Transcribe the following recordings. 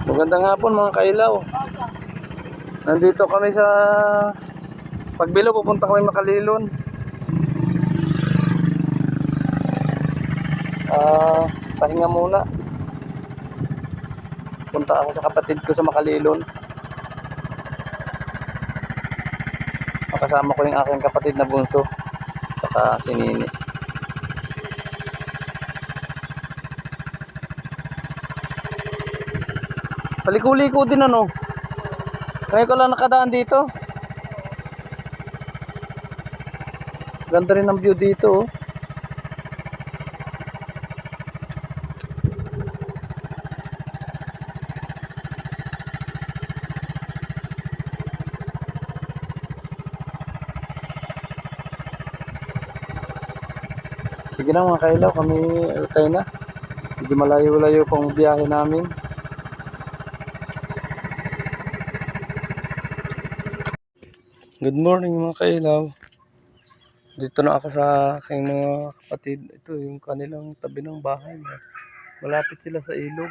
Magandang hapon mga kailaw. Nandito kami sa Pagbilo, pupunta kami Makalilon. Pahinga muna. Punta ako sa kapatid ko sa Makalilon. Makasama ko yung aking kapatid na bunso, saka si Nini. Paliko-liko din ano. Ngayon ko lang nakadaan dito. Ganda rin ang view dito oh. Sige na mga kailaw, kami tayo na. Hindi malayo-layo pang biyahe namin. Good morning mga kailaw. Dito na ako sa aking mga kapatid. Ito yung kanilang tabi ng bahay. Malapit sila sa ilog.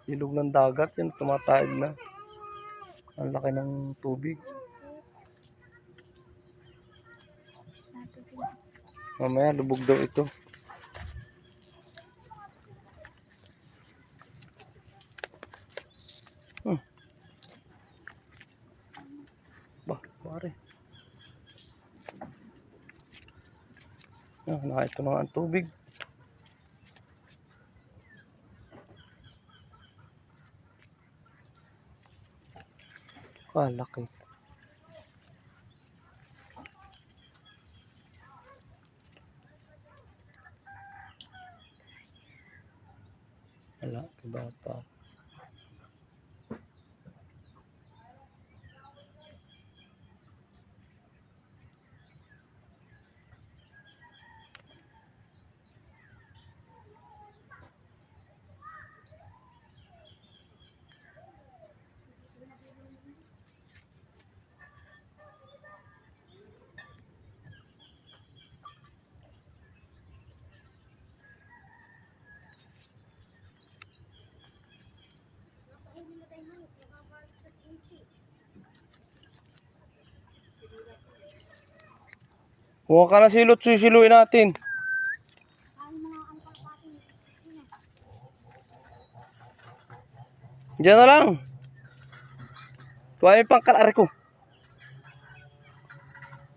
Ilog ng dagat. Yan, tumataig na. Ang laki ng tubig. Mamaya lubog daw ito. Bah, pare. Ito na ang tubig. Laki. Wala, iba pa. Kuha ka na silot, susiluin natin. Diyan na lang. Kuha may pangkalas ko.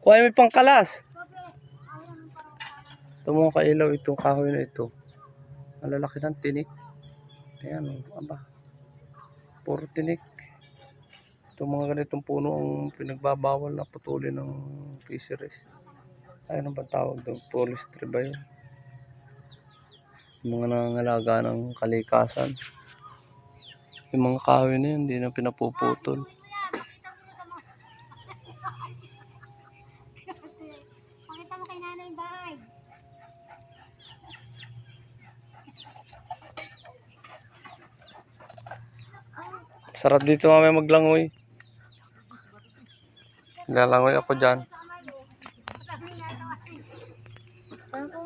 Kuha may pangkalas. Ito mga kailaw, itong kahoy na ito. Malalaki ng tinik. Ayan, aba. Puro tinik. Itong mga ganitong puno ang pinagbabawal na putulin ng fisheries. Ayun ang tawag doon, forestry ba yun? Yung mga nangangalaga ng kalikasan. Yung mga kahoy na yun, hindi na pinapuputol. Pakita mo kay nanay bahay. Sarap dito mamaya maglangoy. Lalangoy ako dyan.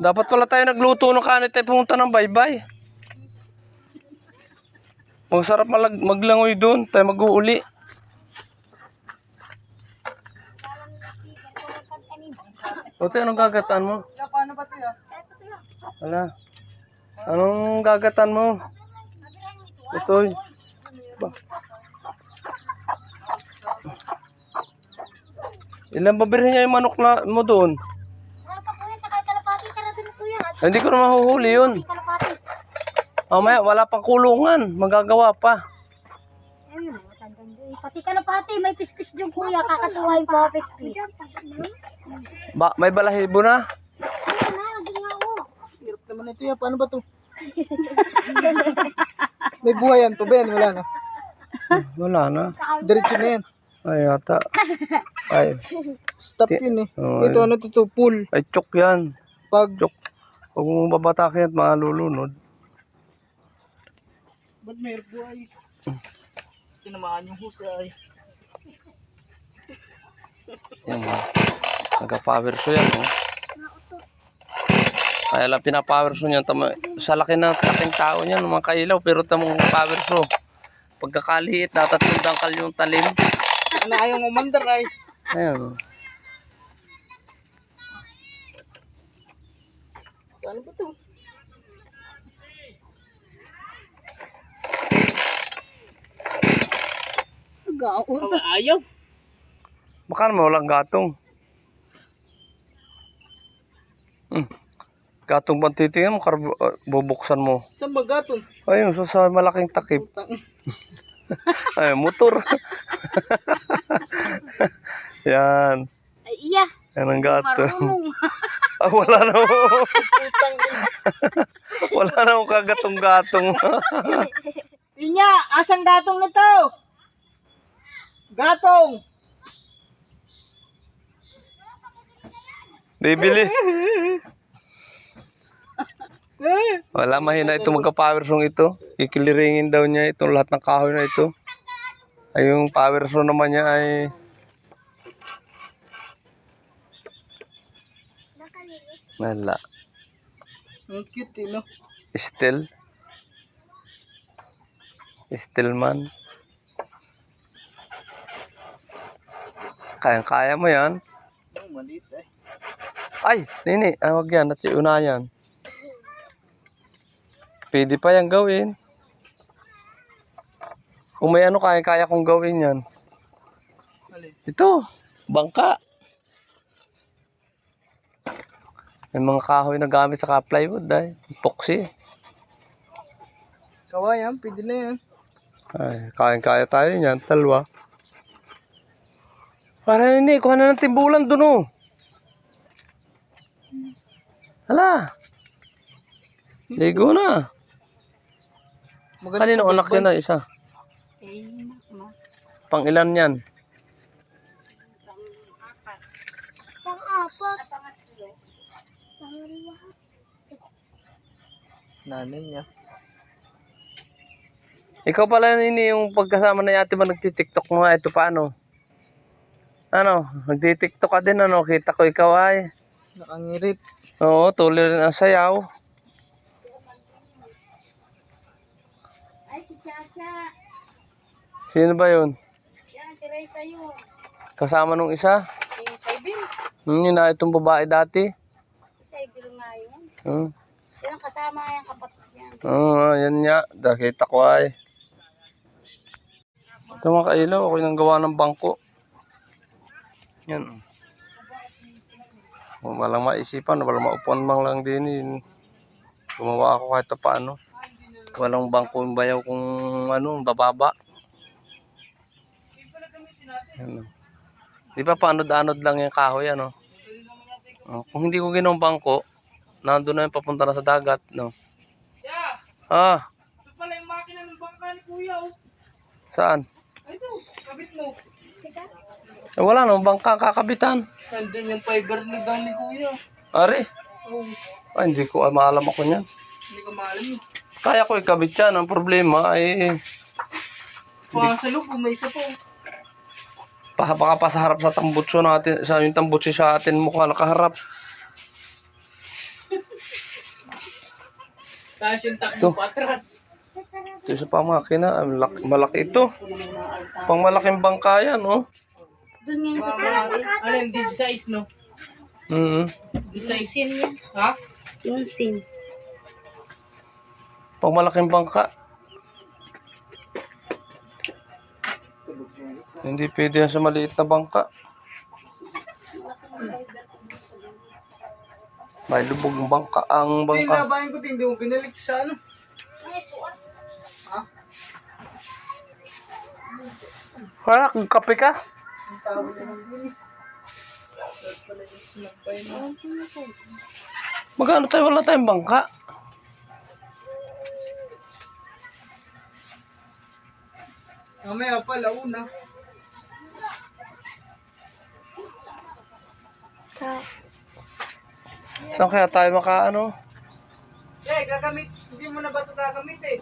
Dapat pala tayo nagluto ng kanin tayo pumunta ng baybay. Masarap maglangoy doon. Tayo mag-uuli. Ote, anong gagatan mo? Paano ba ito ya? Wala. Anong gagatan mo? Ito'y. Ilan ba birhin niya yung manok na mo doon? Hindi ko na mahuhuli yun. Mamaya, wala pang kulungan. Magagawa pa. Pati kalapati, may pispis yung kuya. Kakatuwa yung mga pispis. May balahibo na. Ayan na, naging nga ako. Hirap naman ito ya. Paano ba ito? May buhay yan to, Ben. Wala na. Wala na. Diretso na yan. Ay, yata. Ay. Stop yun eh. Oh, Ito ano to, pool. ay, chok yan. Pag, Chok. Huwag mong babatakin at malulunod. ba't may buhay? Tinamaan yung husay. Yan. Nagka-power ko yan. Oh. Kaya lang pinapower saw niyan. Sa laki ng taking tao niyan, mga kailaw. Pero tamang power saw. Pagkakaliit, natatlong dangkal yung talim. Ano ayaw umandar ay. Ayan. Ano ba to? Gaon. Ayaw. Baka naman walang gatong. Gatong bang titingnan mo, bubuksan mo. Saan ba gaton? Ayun, sa malaking takip. Ay, motor. Yan. Ay, iya. Yan ang gatong. Marunong. Ah, wala na mo. Putang ina. Wala na mo kagatong-gatong. Inya, asang gatong na to? Gatong. Bibili. Wala, mahina ito magka-power saw ito. Kikiliringin daw niya itong lahat ng kahoy na ito. Ay, yung power saw naman niya ay wala. Ang cute no? Still. Stillman. Kayang-kaya mo yan. Oh, maliit eh. Ay, nini. Wag yan. At una yan. Pwede pa yan gawin. Kung may ano, kaya kong gawin yan. Maliit. Ito, bangka. May mga kahoy na gamit sa plywood ay epoxy. Kawayan, pwede na yan. Ay, kaya tayo niyan, talwa. Para hindi, kuha na ng timbulan dun oh. Hala. Ligo na. Kanino anak yan na isa? Pang ilan yan? Pang-apat. Nanay niya. Ikaw pala nini yung pagkasama na yate ba nagtitiktok mo ito paano? Ano, nagtitiktok ka din ano, kita ko ikaw ay. Nakangirit. Oo, tuloy rin ang sayaw. Ay, si Chacha. Sino ba yun? Yan, si Reza yun. Kasama nung isa? Si Saibil. Yun na itong babae dati. Si Saibil nga yun. Hmm. Yan ang kasama yung kapatid yan. Oo, yan nga. Nakita ko ay. Ito mga kailaw, ako yung gawa ng bangko. Yan. Walang maisipan, walang maupuan mang lang din. Gumawa ako kahit paano. Walang bangko yung bayaw kung ano, bababa. Yan. Di ba paanod-anod lang yung kahoy, ano? Kung hindi ko ginawang bangko, nandun na yung papunta na sa dagat, no? Yeah! Ah, Ito pala yung makina ng bangka ni Kuya oh. saan? Ay, ito, kabit mo. Wala no, bangka kakabitan. Nandun yung fiber ni daw ni Kuya. Ari, Oh, ay, hindi ko maalam ako niyan. hindi ko maalam eh. Kaya ko ikabit yan. Ang problema ay Sa loob, may isa po. baka pa sa harap sa tambutso natin, sa yung tambutso sa atin mukha nakaharap. Tapos yung takbo Ito. pa atras. Ito sa pamakina, malaki ito. Pang malaking bangka yan, oh. Doon nga yung sa Ano yung 16 no? Mm. 16. sin yan. Ha? Yung sin. Pang malaking bangka. Hindi pwede yan sa maliit na bangka. May lubog ng bangka ang Hindi, bangka. nabayan ko hindi mo binalik sa ano. Ha? Wala, kung kape ka? Ang tawag niya ng bini. Tapos pala yung sinakbay mo. Magkano tayo? Wala tayong bangka. Mamaya pa, launa. Saan kaya tayo makaano? Eh, gagamit. Hindi mo na ba ito gagamit eh?